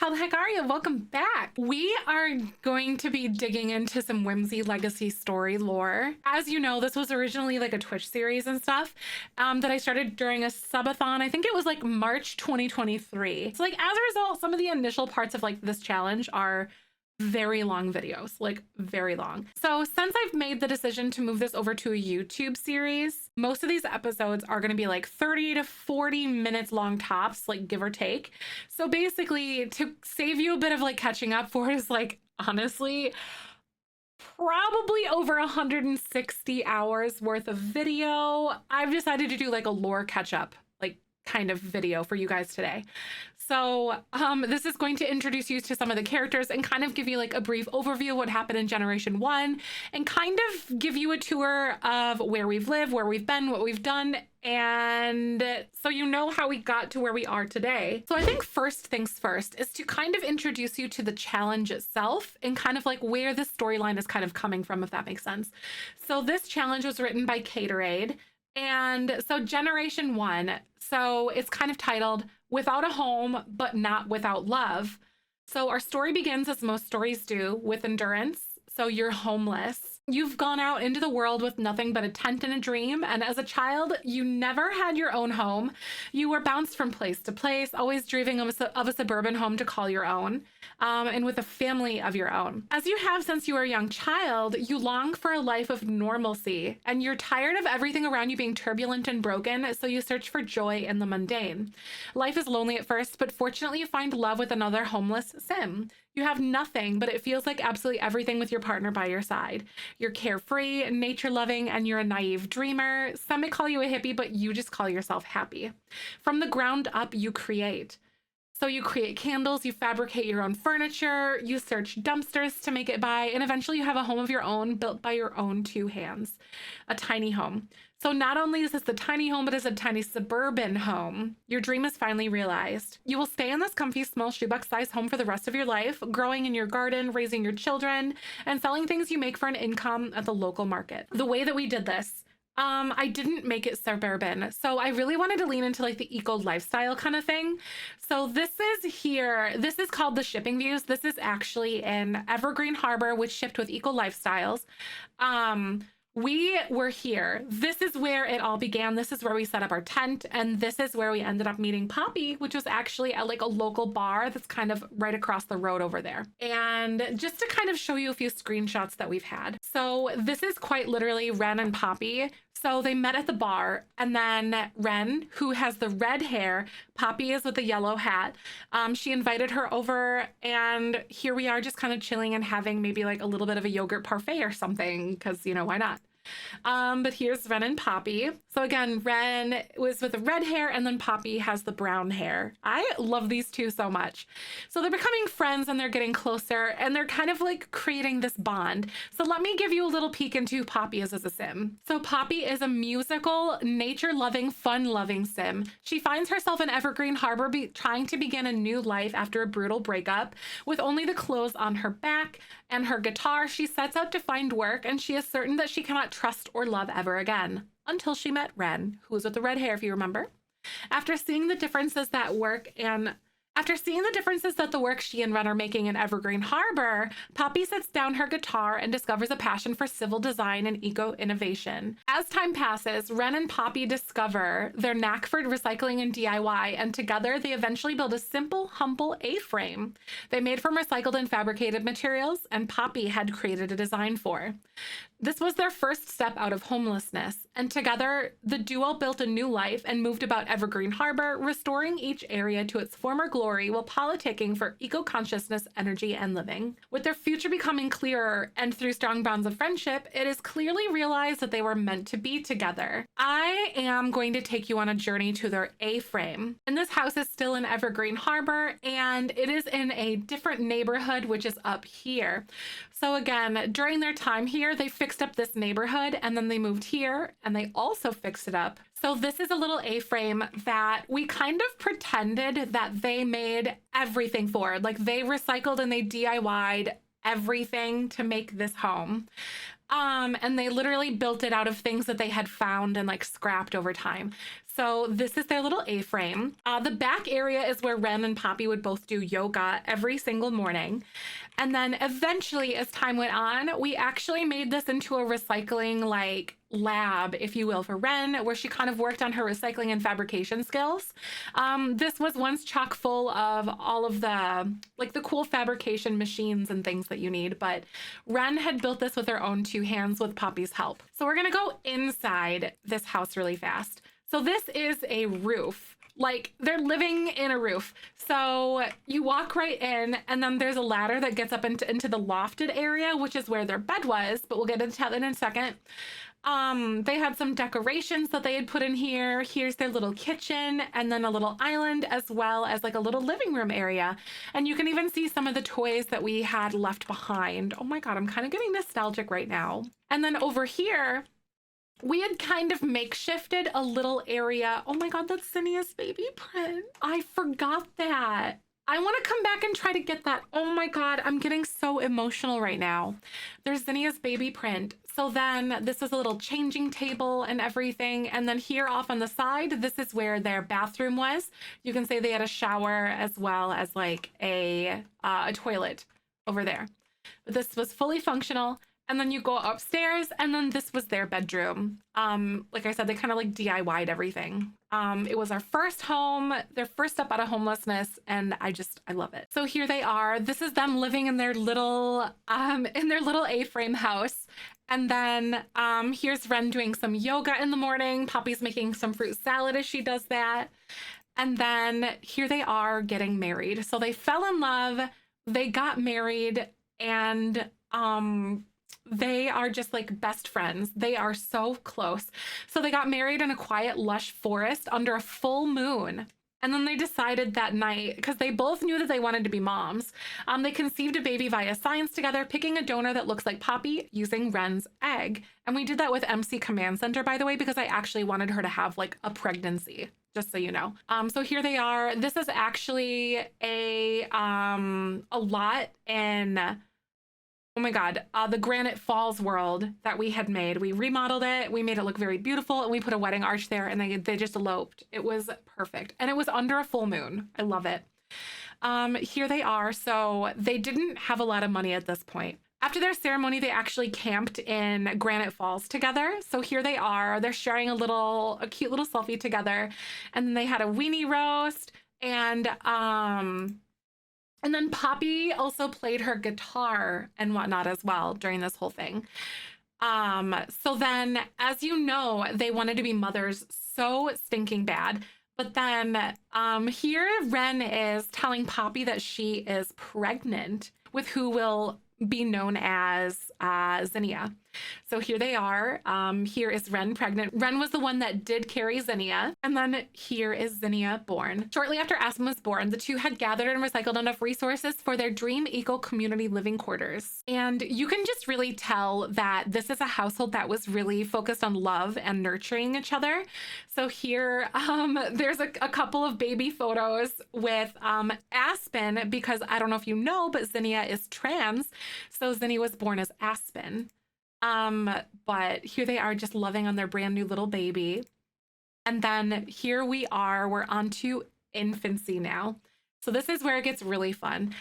how the heck are you? Welcome back. We are going to be digging into some Whimsy legacy story lore. As you know, this was originally like a Twitch series and stuff that I started during a subathon. I think it was like March 2023. So like as a result, some of the initial parts of like this challenge are very long videos, like very long. So since I've made the decision to move this over to a YouTube series, most of these episodes are going to be like 30 to 40 minutes long tops, like give or take. So basically to save you a bit of like catching up for is like, honestly, probably over 160 hours worth of video. I've decided to do like a lore catch up, like kind of video for you guys today. So this is going to introduce you to some of the characters and kind of give you like a brief overview of what happened in Generation 1 and kind of give you a tour of where we've lived, where we've been, what we've done, and so you know how we got to where we are today. So I think first things first is to kind of introduce you to the challenge itself and kind of like where the storyline is kind of coming from, if that makes sense. So this challenge was written by Caterade. And so Generation 1, so it's kind of titled Without a Home, but Not Without Love. So our story begins, as most stories do, with endurance. So you're homeless. You've gone out into the world with nothing but a tent and a dream. And as a child, you never had your own home. You were bounced from place to place, always dreaming of a suburban home to call your own, and with a family of your own. As you have since you were a young child, you long for a life of normalcy, and you're tired of everything around you being turbulent and broken, so you search for joy in the mundane. Life is lonely at first, but fortunately you find love with another homeless sim. You have nothing, but it feels like absolutely everything with your partner by your side. You're carefree, nature-loving, and you're a naive dreamer. Some may call you a hippie, but you just call yourself happy. From the ground up, you create. So you create candles, you fabricate your own furniture, you search dumpsters to make it by, and eventually you have a home of your own built by your own two hands, a tiny home. So not only is this the tiny home, but it's a tiny suburban home. Your dream is finally realized. You will stay in this comfy, small shoebox-sized home for the rest of your life, growing in your garden, raising your children, and selling things you make for an income at the local market. The way that we did this, I didn't make it suburban. So I really wanted to lean into like the eco lifestyle kind of thing. So this is here. This is called the shipping views. This is actually in Evergreen Harbor, which shipped with eco lifestyles. We were here. This is where it all began. This is where we set up our tent. And this is where we ended up meeting Poppy, which was actually at like a local bar that's kind of right across the road over there. And just to kind of show you a few screenshots that we've had. So this is quite literally Ren and Poppy. So they met at the bar, and then Ren, who has the red hair, Poppy is with the yellow hat. She invited her over, and here we are just kind of chilling and having maybe like a little bit of a yogurt parfait or something, because, you know, why not? But here's Ren and Poppy. So again, Ren was with the red hair, and then Poppy has the brown hair. I love these two so much. So they're becoming friends and they're getting closer and they're kind of like creating this bond. So let me give you a little peek into who Poppy is as a sim. So Poppy is a musical, nature-loving, fun-loving sim. She finds herself in Evergreen Harbor trying to begin a new life after a brutal breakup. With only the clothes on her back and her guitar, she sets out to find work, and she is certain that she cannot trust or love ever again, until she met Ren, who was with the red hair, if you remember. After seeing the differences that the work she and Ren are making in Evergreen Harbor, Poppy sets down her guitar and discovers a passion for civil design and eco-innovation. As time passes, Ren and Poppy discover their knack for recycling and DIY, and together they eventually build a simple, humble A-frame they made from recycled and fabricated materials, and Poppy had created a design for. This was their first step out of homelessness, and together the duo built a new life and moved about Evergreen Harbor, restoring each area to its former glory while politicking for eco-consciousness, energy, and living. With their future becoming clearer and through strong bonds of friendship, it is clearly realized that they were meant to be together. I am going to take you on a journey to their A-frame. And this house is still in Evergreen Harbor, and it is in a different neighborhood, which is up here. So again, during their time here, they fixed up this neighborhood, and then they moved here and they also fixed it up. So this is a little A-frame that we kind of pretended that they made everything for. Like they recycled and they DIY'd everything to make this home. And they literally built it out of things that they had found and like scrapped over time. So this is their little A-frame. The back area is where Ren and Poppy would both do yoga every single morning. And then eventually, as time went on, we actually made this into a recycling like lab, if you will, for Ren, where she kind of worked on her recycling and fabrication skills. This was once chock full of all of the like the cool fabrication machines and things that you need, but Ren had built this with her own two hands with Poppy's help. So we're gonna go inside this house really fast. So this is a roof. Like they're living in a roof. So you walk right in and then there's a ladder that gets up into the lofted area, which is where their bed was, but we'll get into that in a second. They had some decorations that they had put in here. Here's their little kitchen and then a little island as well as like a little living room area. And you can even see some of the toys that we had left behind. Oh my God, I'm kind of getting nostalgic right now. And then over here, we had kind of makeshifted a little area. Oh my God, that's Zenia's baby print. I forgot that. I want to come back and try to get that. Oh my God, I'm getting so emotional right now. There's Zenia's baby print. So then this is a little changing table and everything. And then here off on the side, this is where their bathroom was. You can say they had a shower as well as like a toilet over there. But this was fully functional. And then you go upstairs and then this was their bedroom. Like I said, they kind of like DIY'd everything. It was our first home, their first step out of homelessness. And I love it. So here they are. This is them living in their little A-frame house. And then here's Ren doing some yoga in the morning. Poppy's making some fruit salad as she does that. And then here they are getting married. So they fell in love, they got married, and they are just like best friends. They are so close. So they got married in a quiet, lush forest under a full moon. And then they decided that night, because they both knew that they wanted to be moms, they conceived a baby via science together, picking a donor that looks like Poppy using Ren's egg. And we did that with MC Command Center, by the way, because I actually wanted her to have like a pregnancy, just so you know. So here they are. This is actually a lot in... oh my God, the Granite Falls world that we had made. We remodeled it, we made it look very beautiful, and we put a wedding arch there, and they just eloped. It was perfect. And it was under a full moon. I love it. Here they are. So they didn't have a lot of money at this point. After their ceremony, they actually camped in Granite Falls together. So here they are. They're sharing a cute little selfie together. And then they had a weenie roast, and then Poppy also played her guitar and whatnot as well during this whole thing. So then, as you know, they wanted to be mothers so stinking bad. But then here Ren is telling Poppy that she is pregnant with who will be known as Zenia. So here they are. Here is Ren pregnant. Ren was the one that did carry Zenia. And then here is Zenia born. Shortly after Aspen was born, the two had gathered and recycled enough resources for their dream eco-community living quarters. And you can just really tell that this is a household that was really focused on love and nurturing each other. So here, there's a couple of baby photos with Aspen, because I don't know if you know, but Zenia is trans. So Zenia was born as Aspen. But here they are just loving on their brand new little baby. And then here we are, we're on to infancy now. So this is where it gets really fun.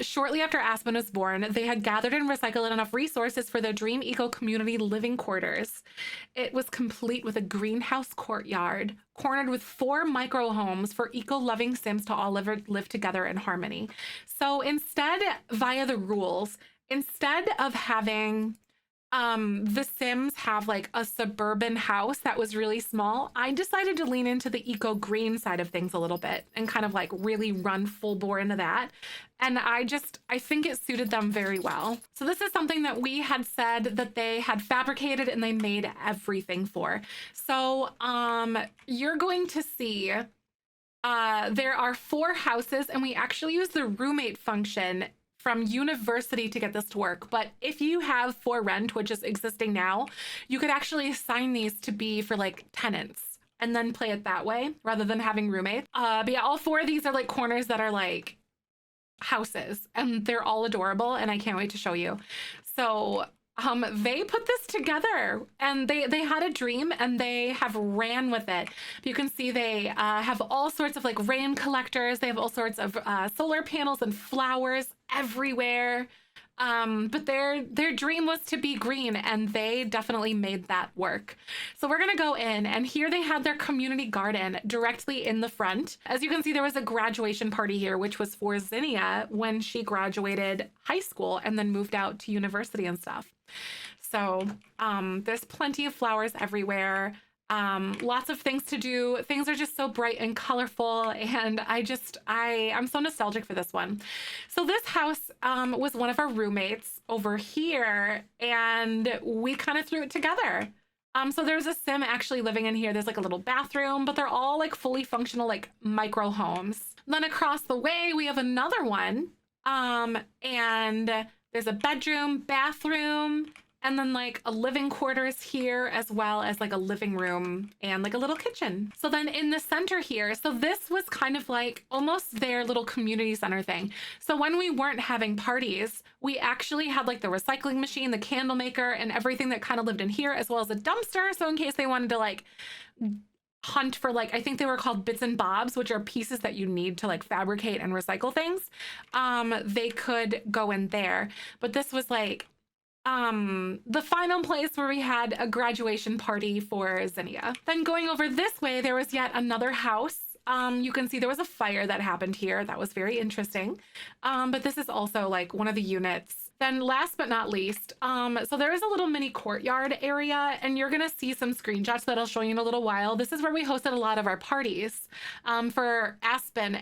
Shortly after Aspen was born, they had gathered and recycled enough resources for their dream eco-community living quarters. It was complete with a greenhouse courtyard, cornered with 4 micro homes for eco-loving Sims to all live together in harmony. So instead, via the rules, instead of having the Sims have like a suburban house that was really small, I decided to lean into the eco-green side of things a little bit and kind of like really run full bore into that. And I think it suited them very well. So this is something that we had said that they had fabricated and they made everything for. So you're going to see there are 4 houses, and we actually use the roommate function from university to get this to work. But if you have for rent, which is existing now, you could actually assign these to be for like tenants and then play it that way rather than having roommates. But yeah, all 4 of these are like corners that are like houses, and they're all adorable, and I can't wait to show you. So they put this together and they had a dream and they have ran with it. You can see they have all sorts of like rain collectors. They have all sorts of solar panels and flowers everywhere. But their dream was to be green, and they definitely made that work. So we're gonna go in, and here they had their community garden directly in the front. As you can see, there was a graduation party here, which was for Zenia when she graduated high school and then moved out to university and stuff. So there's plenty of flowers everywhere. Lots of things to do. Things are just so bright and colorful, and I'm so nostalgic for this one. So this house was one of our roommates over here, and we kind of threw it together. So there's a sim actually living in here. There's like a little bathroom, but they're all like fully functional like micro homes. Then across the way we have another one, and there's a bedroom, bathroom, and then like a living quarters here, as well as like a living room and like a little kitchen. So then in the center here, so this was kind of like almost their little community center thing. So when we weren't having parties, we actually had like the recycling machine, the candle maker, and everything that kind of lived in here, as well as a dumpster. So in case they wanted to like hunt for like, I think they were called bits and bobs, which are pieces that you need to like fabricate and recycle things, they could go in there. But this was like the final place where we had a graduation party for Zenia. Then going over this way, there was yet another house. You can see there was a fire that happened here. That was very interesting. But this is also like one of the units. Then last but not least, so there is a little mini courtyard area, and you're gonna see some screenshots that I'll show you in a little while. This is where we hosted a lot of our parties for Aspen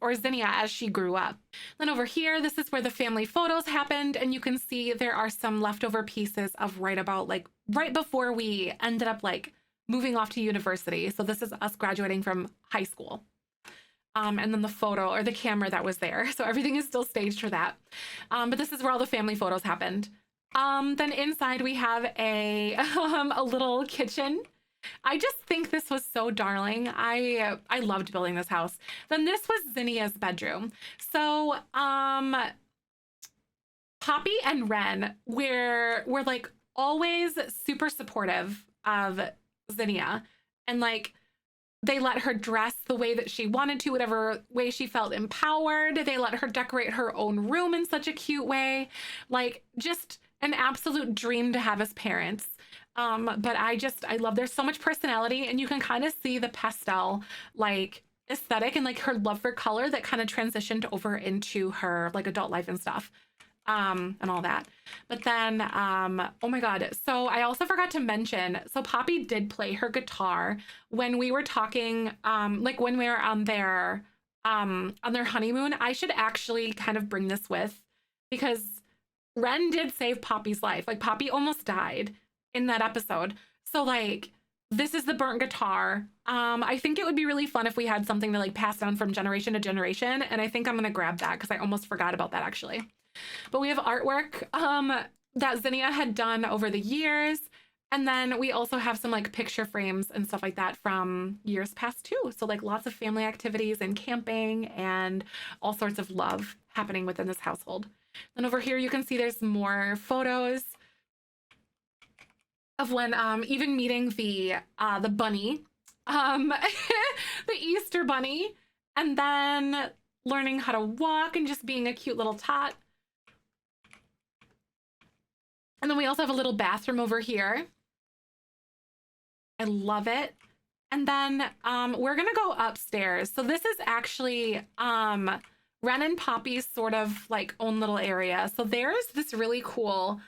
or Zenia as she grew up. Then over here, this is where the family photos happened, and you can see there are some leftover pieces of right before we ended up like moving off to university. So this is us graduating from high school. And then the photo or the camera that was there. So everything is still staged for that. But this is where all the family photos happened. Then inside we have a little kitchen. I just think this was so darling. I loved building this house. Then this was Zenia's bedroom. So Poppy and Ren were like always super supportive of Zenia, and like they let her dress the way that she wanted to, whatever way she felt empowered. They let her decorate her own room in such a cute way. Like just an absolute dream to have as parents. But I love, there's so much personality, and you can kind of see the pastel like aesthetic and like her love for color that kind of transitioned over into her like adult life and stuff. And all that. But then, oh my God. So I also forgot to mention, so Poppy did play her guitar when we were talking, like when we were on their honeymoon. I should actually kind of bring this with, because Ren did save Poppy's life. Like Poppy almost died in that episode. So like, this is the burnt guitar. I think it would be really fun if we had something to like pass down from generation to generation. And I think I'm gonna grab that because I almost forgot about that actually. But we have artwork that Zenia had done over the years. And then we also have some like picture frames and stuff like that from years past too. So like lots of family activities and camping and all sorts of love happening within this household. Then over here, you can see there's more photos of when even meeting the bunny, the Easter bunny, and then learning how to walk and just being a cute little tot. And then we also have a little bathroom over here. I love it. And then we're gonna go upstairs. So this is actually Ren and Poppy's sort of like own little area. So there's this really cool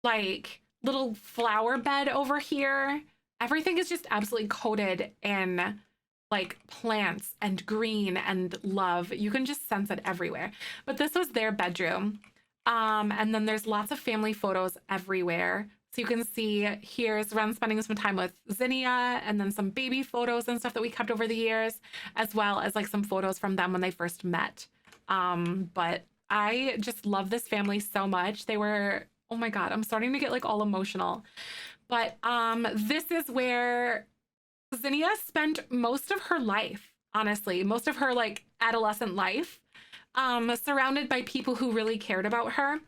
like little flower bed over here. Everything is just absolutely coated in like plants and green and love. You can just sense it everywhere. But this was their bedroom. And then there's lots of family photos everywhere. So you can see here's Ren spending some time with Zenia, and then some baby photos and stuff that we kept over the years, as well as like some photos from them when they first met. But I just love this family so much. They were, oh my God, I'm starting to get like all emotional. But this is where Zenia spent most of her life, honestly, most of her like adolescent life, surrounded by people who really cared about her.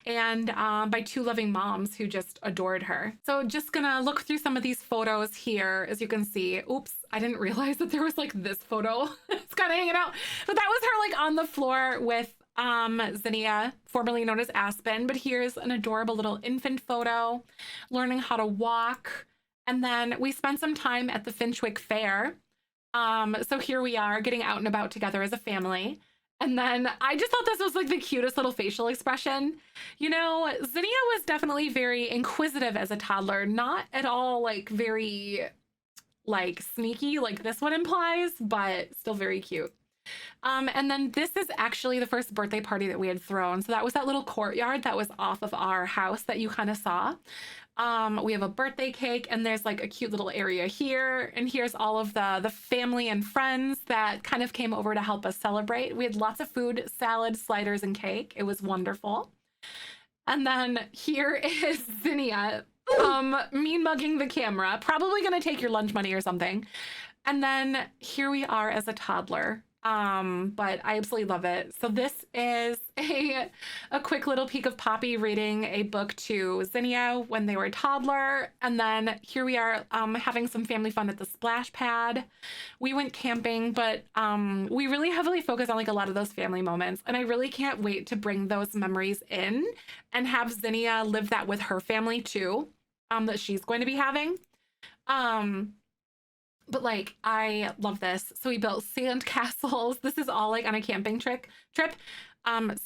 and by two loving moms who just adored her. So just gonna look through some of these photos here. As you can see, oops, I didn't realize that there was like this photo. It's kind of hanging out, but that was her like on the floor with Zenia, formerly known as Aspen. But here's an adorable little infant photo, learning how to walk. And then we spent some time at the Finchwick Fair. So here we are getting out and about together as a family. And then I just thought this was like the cutest little facial expression. You know, Zenia was definitely very inquisitive as a toddler, not at all like very like sneaky like this one implies, but still very cute. And then this is actually the first birthday party that we had thrown. So that was that little courtyard that was off of our house that you kind of saw. We have a birthday cake, and there's like a cute little area here. And here's all of the family and friends that kind of came over to help us celebrate. We had lots of food, salad, sliders, and cake. It was wonderful. And then here is Zenia, mean mugging the camera, probably gonna take your lunch money or something. And then here we are as a toddler. But I absolutely love it. So this is a quick little peek of Poppy reading a book to Zenia when they were a toddler. And then here we are having some family fun at the splash pad. We went camping, but we really heavily focus on like a lot of those family moments. And I really can't wait to bring those memories in and have Zenia live that with her family too, that she's going to be having. But like, I love this. So we built sand castles. This is all like on a camping trip.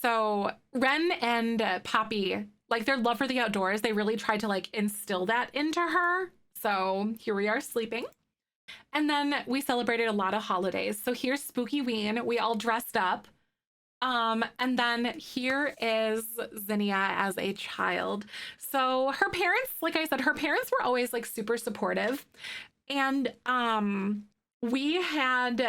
So Ren and Poppy, like their love for the outdoors, they really tried to like instill that into her. So here we are sleeping. And then we celebrated a lot of holidays. So here's Spooky Ween. We all dressed up. And then here is Zenia as a child. So her parents, like I said, her parents were always like super supportive. And we had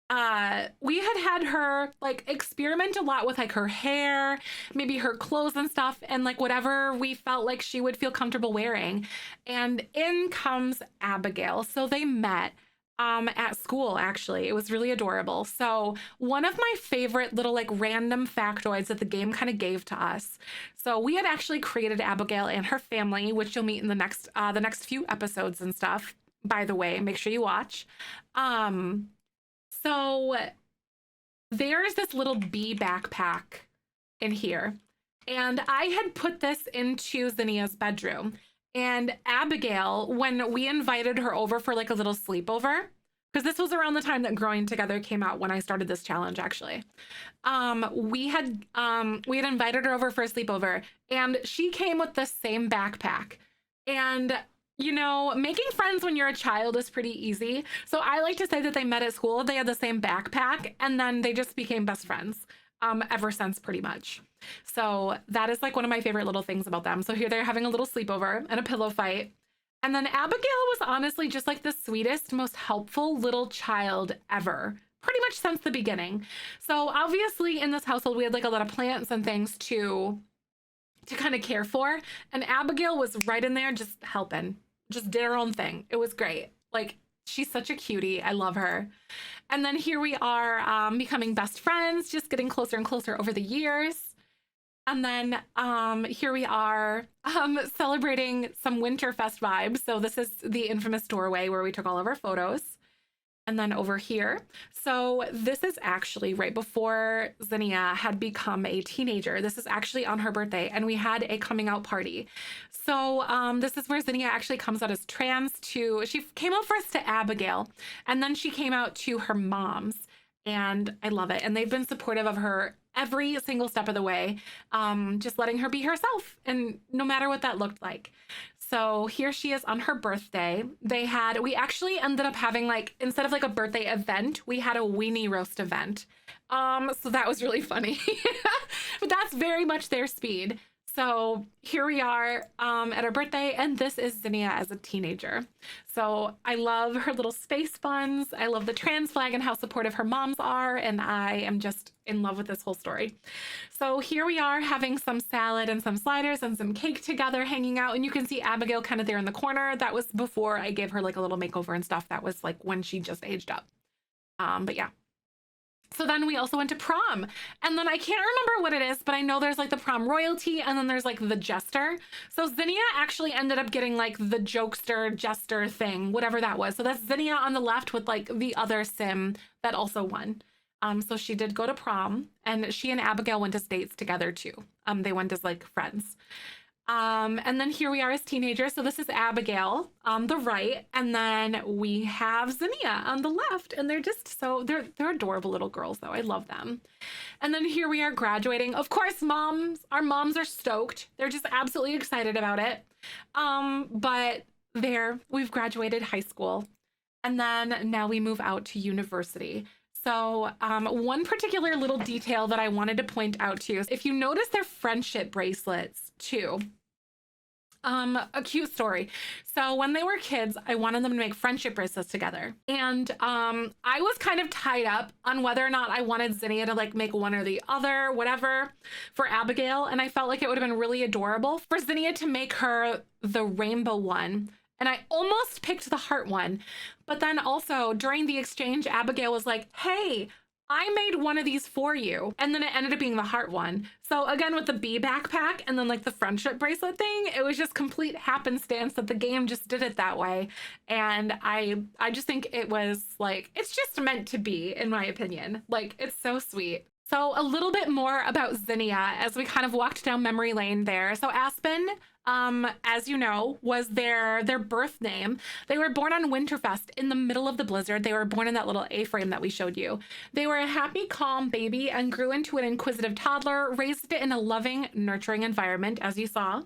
her like experiment a lot with like her hair, maybe her clothes and stuff, and like whatever we felt like she would feel comfortable wearing. And in comes Abigail. So they met at school, actually. It was really adorable. So one of my favorite little like random factoids that the game kind of gave to us. So we had actually created Abigail and her family, which you'll meet in the next few episodes and stuff. By the way, make sure you watch. So there's this little bee backpack in here. And I had put this into Zenia's bedroom. And Abigail, when we invited her over for like a little sleepover, because this was around the time that Growing Together came out when I started this challenge, actually. We had invited her over for a sleepover, and she came with the same backpack. And you know, making friends when you're a child is pretty easy. So I like to say that they met at school, they had the same backpack, and then they just became best friends ever since, pretty much. So that is like one of my favorite little things about them. So here they're having a little sleepover and a pillow fight. And then Abigail was honestly just like the sweetest, most helpful little child ever, pretty much since the beginning. So obviously in this household, we had like a lot of plants and things to kind of care for. And Abigail was right in there just helping, just did her own thing. It was great. Like, she's such a cutie. I love her. And then here we are becoming best friends, just getting closer and closer over the years. And then here we are celebrating some Winterfest vibes. So this is the infamous doorway where we took all of our photos. And then over here, so this is actually right before Zenia had become a teenager. This is actually on her birthday, and we had a coming out party. So this is where Zenia actually comes out as trans she came out first to Abigail, and then she came out to her moms, and I love it. And they've been supportive of her every single step of the way, just letting her be herself, and no matter what that looked like. So here she is on her birthday. We actually ended up having like, instead of like a birthday event, we had a weenie roast event. So that was really funny, but that's very much their speed. So here we are at her birthday, and this is Zenia as a teenager. So I love her little space buns. I love the trans flag and how supportive her moms are, and I am just in love with this whole story. So here we are having some salad and some sliders and some cake together, hanging out, and you can see Abigail kind of there in the corner. That was before I gave her like a little makeover and stuff. That was like when she just aged up. But yeah. So then we also went to prom, and then I can't remember what it is, but I know there's like the prom royalty, and then there's like the jester. So Zenia actually ended up getting like the jokester jester thing, whatever that was. So that's Zenia on the left with like the other sim that also won. So she did go to prom, and she and Abigail went to States together too. They went as like friends. And then here we are as teenagers. So this is Abigail on the right, and then we have Zenia on the left, and they're just so they're adorable little girls though. I love them. And then here we are graduating. Of course, our moms are stoked. They're just absolutely excited about it. But we've graduated high school, and then now we move out to university. So one particular little detail that I wanted to point out to you is if you notice their friendship bracelets too. A cute story. So when they were kids, I wanted them to make friendship bracelets together. And I was kind of tied up on whether or not I wanted Zenia to like make one or the other, whatever, for Abigail. And I felt like it would have been really adorable for Zenia to make her the rainbow one. And I almost picked the heart one. But then also during the exchange, Abigail was like, hey, I made one of these for you. And then it ended up being the heart one. So again, with the bee backpack and then like the friendship bracelet thing, it was just complete happenstance that the game just did it that way. And I just think it was like, it's just meant to be, in my opinion. Like, it's so sweet. So a little bit more about Zenia as we kind of walked down memory lane there. So Aspen, as you know, was their birth name. They were born on Winterfest in the middle of the blizzard. They were born in that little A-frame that we showed you. They were a happy, calm baby and grew into an inquisitive toddler, raised in a loving, nurturing environment, as you saw.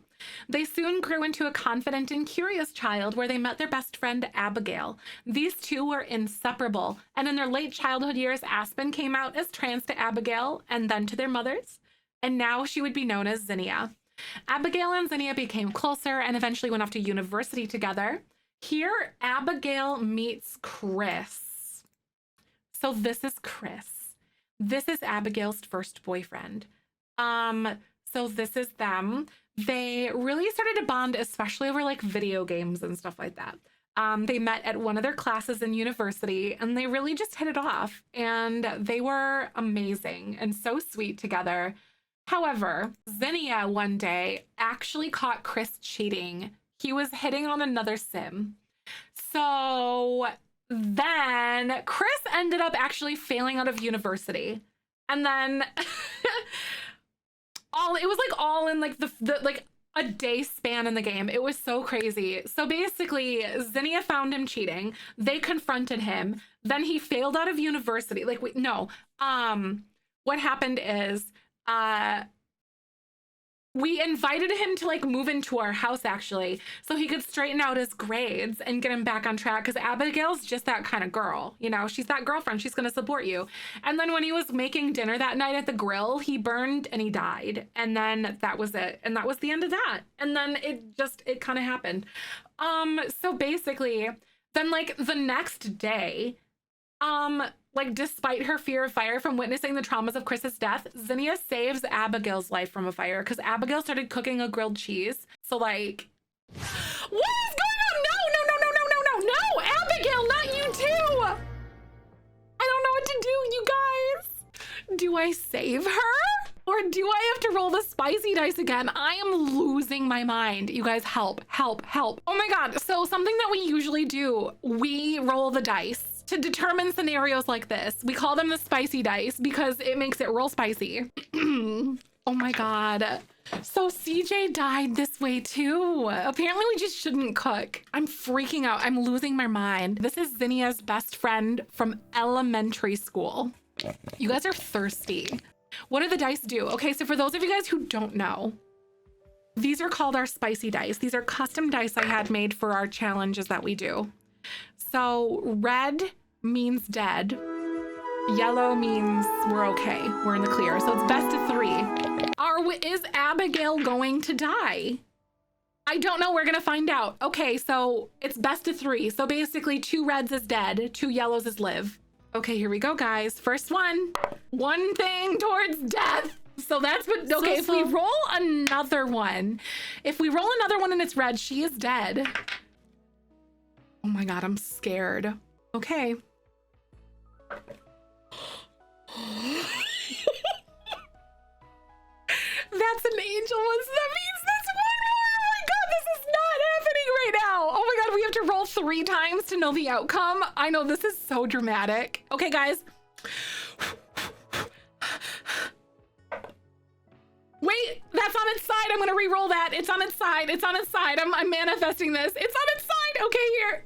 They soon grew into a confident and curious child where they met their best friend, Abigail. These two were inseparable, and in their late childhood years, Aspen came out as trans to Abigail and then to their mothers, and now she would be known as Zenia. Abigail and Zenia became closer and eventually went off to university together. Here, Abigail meets Chris. So this is Chris. This is Abigail's first boyfriend. So this is them. They really started to bond, especially over like video games and stuff like that. They met at one of their classes in university, and they really just hit it off, and they were amazing and so sweet together. However, Zenia one day actually caught Chris cheating. He was hitting on another sim. So then Chris ended up actually failing out of university. And then it was like all in like the like a day span in the game. It was so crazy. So basically, Zenia found him cheating. They confronted him. Then he failed out of university. Like, what happened is we invited him to like move into our house actually, so he could straighten out his grades and get him back on track, because Abigail's just that kind of girl, you know, she's that girlfriend, she's gonna support you. And then when he was making dinner that night at the grill, he burned and he died, and then that was it, and that was the end of that. And then it kind of happened. So basically then like the next day, like despite her fear of fire from witnessing the traumas of Chris's death, Zenia saves Abigail's life from a fire because Abigail started cooking a grilled cheese. So like, what is going on? No, Abigail, not you too. I don't know what to do, you guys. Do I save her? Or do I have to roll the spicy dice again? I am losing my mind. You guys, help. Oh my God. So something that we usually do, we roll the dice to determine scenarios like this. We call them the spicy dice because it makes it real spicy. Oh my God. So CJ died this way too. Apparently we just shouldn't cook. I'm freaking out. I'm losing my mind. This is Zenia's best friend from elementary school. You guys are thirsty. What do the dice do? Okay, so for those of you guys who don't know, these are called our spicy dice. These are custom dice I had made for our challenges that we do. So red means dead. Yellow means we're okay. We're in the clear. So it's best of 3. Is Abigail going to die? I don't know. We're going to find out. Okay, so it's best of 3. So basically 2 reds is dead, 2 yellows is live. Okay, here we go, guys. First one. One thing towards death. So that's what, okay, if we roll another one, and it's red, she is dead. Oh my God, I'm scared. Okay. That's an angel. What's that means? That's one more. Oh my god, this is not happening right now. Oh my god, we have to roll 3 times to know the outcome. I know, this is so dramatic. Okay, guys. Wait, that's on its side. I'm gonna re-roll that. It's on its side. It's on its side. I'm manifesting this. It's on its side. Okay, here.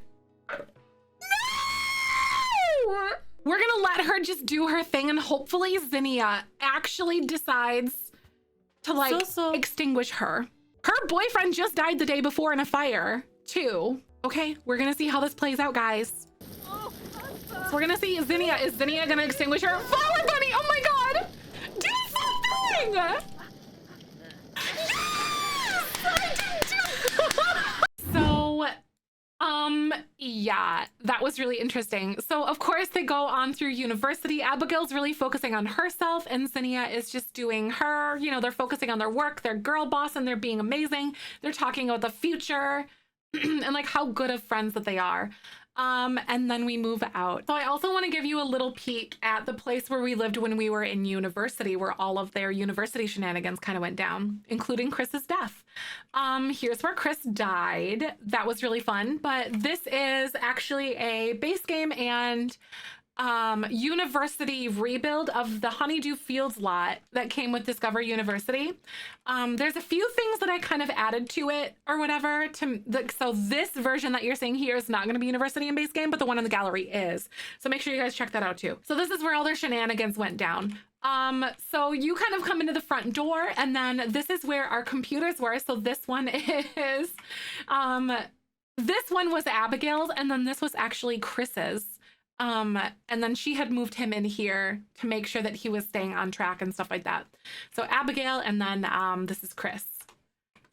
No! We're gonna let her just do her thing, and hopefully Zenia actually decides to like extinguish her. Her boyfriend just died the day before in a fire too. Okay, we're gonna see how this plays out, guys. So we're gonna see Zenia. Is Zenia gonna extinguish her? Flower bunny, oh my god! Do something! Yes! I didn't do So, yeah, that was really interesting. So of course they go on through university. Abigail's really focusing on herself and Zenia is just doing her, you know, they're focusing on their work, their girl boss, and they're being amazing. They're talking about the future and like how good of friends that they are. And then we move out. So I also want to give you a little peek at the place where we lived when we were in university, where all of their university shenanigans kind of went down, including Chris's death. Here's where Chris died. That was really fun, but this is actually a base game and university rebuild of the Honeydew Fields lot that came with Discover University. There's a few things that I kind of added to it or whatever so this version that you're seeing here is not going to be university and base game, but the one in the gallery is. So make sure you guys check that out too. So this is where all their shenanigans went down. So you kind of come into the front door and then this is where our computers were. So this one is, this one was Abigail's and then this was actually Chris's. And then she had moved him in here to make sure that he was staying on track and stuff like that. So Abigail, and then this is Chris.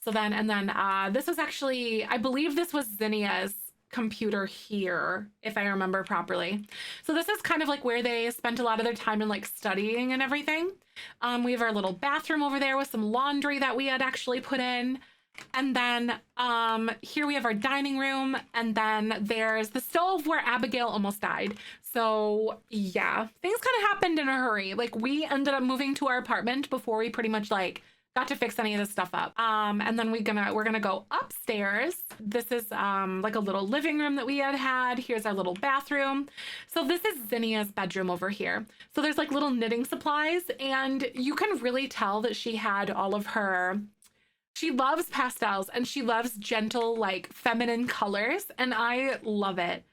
So then, and then this was actually, I believe this was Zenia's computer here, if I remember properly. So this is kind of like where they spent a lot of their time in like studying and everything. We have our little bathroom over there with some laundry that we had actually put in. And then here we have our dining room, and then there's the stove where Abigail almost died. So yeah, things kind of happened in a hurry. Like we ended up moving to our apartment before we pretty much like got to fix any of this stuff up. And then we're gonna go upstairs. This is like a little living room that we had. Here's our little bathroom. So this is Zenia's bedroom over here. So there's like little knitting supplies, and you can really tell that she had all of her. She loves pastels and she loves gentle, like feminine colors, and I love it.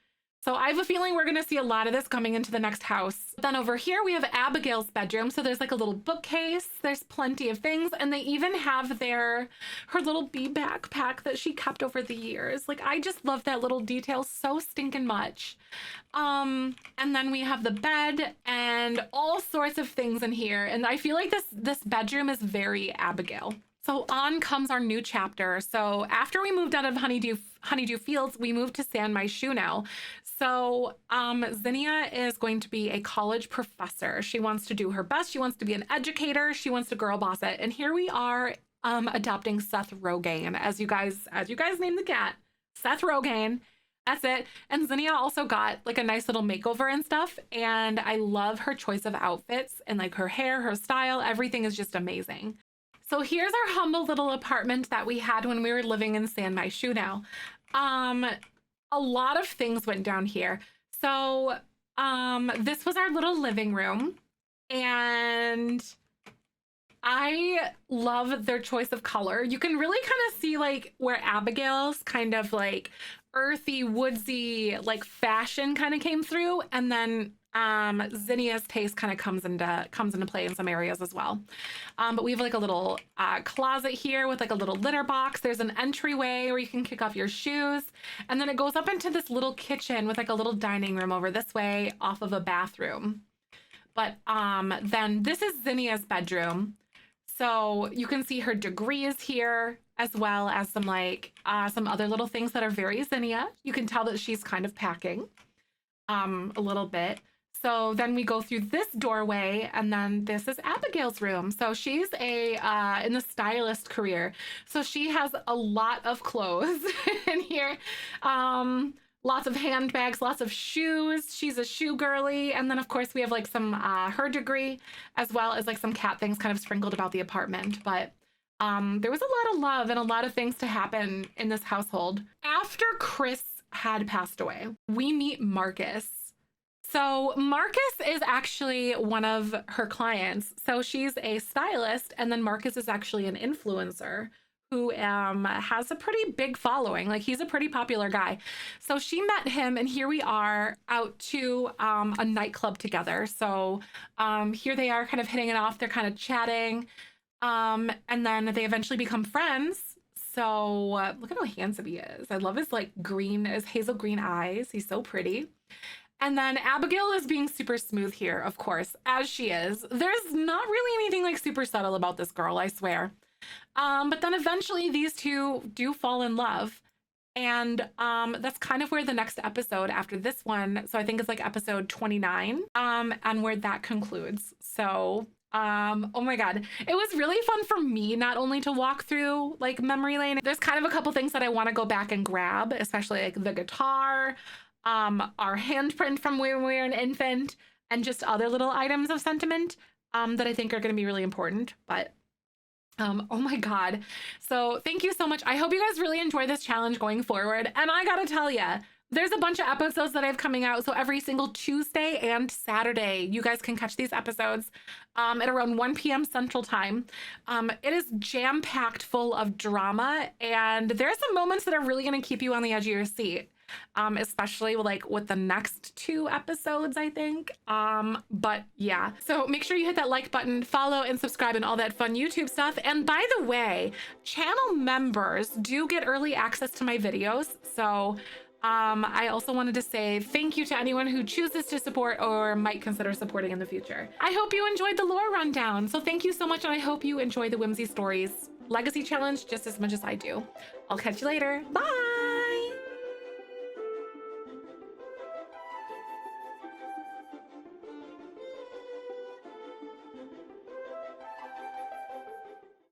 So I have a feeling we're gonna see a lot of this coming into the next house. Then over here we have Abigail's bedroom. So there's like a little bookcase, there's plenty of things, and they even have her little bee backpack that she kept over the years. Like I just love that little detail so stinking much. And then we have the bed and all sorts of things in here. And I feel like this bedroom is very Abigail. So on comes our new chapter. So after we moved out of Honeydew Fields, we moved to San Myshuno. So Zenia is going to be a college professor. She wants to do her best. She wants to be an educator. She wants to girl boss it. And here we are adopting Seth Rogen, as you guys named the cat, Seth Rogen. That's it. And Zenia also got like a nice little makeover and stuff. And I love her choice of outfits and like her hair, her style, everything is just amazing. So here's our humble little apartment that we had when we were living in San Myshuno. A lot of things went down here. So this was our little living room, and I love their choice of color. You can really kind of see like where Abigail's kind of like earthy, woodsy, like fashion kind of came through, and then Zenia's taste kind of comes into play in some areas as well. But we have like a little closet here with like a little litter box. There's an entryway where you can kick off your shoes, and then it goes up into this little kitchen with like a little dining room over this way off of a bathroom. But then this is Zenia's bedroom. So you can see her degrees here, as well as some like some other little things that are very Zenia. You can tell that she's kind of packing a little bit. So then we go through this doorway, and then this is Abigail's room. So she's in the stylist career. So she has a lot of clothes in here. lots of handbags, lots of shoes. She's a shoe girly. And then of course we have like some her degree, as well as like some cat things kind of sprinkled about the apartment. But there was a lot of love and a lot of things to happen in this household. After Chris had passed away, we meet Marcus. So Marcus is actually one of her clients. So she's a stylist, and then Marcus is actually an influencer who has a pretty big following. Like, he's a pretty popular guy. So she met him, and here we are out to a nightclub together. So here they are kind of hitting it off. They're kind of chatting, and then they eventually become friends. So look at how handsome he is. I love his like his hazel green eyes. He's so pretty. And then Abigail is being super smooth here, of course, as she is. There's not really anything like super subtle about this girl, I swear. But then eventually these two do fall in love. And that's kind of where the next episode after this one, so I think it's like episode 29, and where that concludes. So, oh my God, it was really fun for me, not only to walk through like memory lane. There's kind of a couple things that I want to go back and grab, especially like the guitar, our handprint from when we were an infant, and just other little items of sentiment that I think are going to be really important. But oh my God. So thank you so much. I hope you guys really enjoy this challenge going forward. And I gotta tell you, there's a bunch of episodes that I have coming out. So every single Tuesday and Saturday, you guys can catch these episodes at around 1 p.m. Central Time. It is jam-packed full of drama, and there's some moments that are really going to keep you on the edge of your seat. Especially like with the next 2 episodes, I think. But yeah, so make sure you hit that like button, follow and subscribe and all that fun YouTube stuff. And by the way, channel members do get early access to my videos. So I also wanted to say thank you to anyone who chooses to support or might consider supporting in the future. I hope you enjoyed the lore rundown. So thank you so much, and I hope you enjoy the Whimsy Stories Legacy Challenge just as much as I do. I'll catch you later. Bye!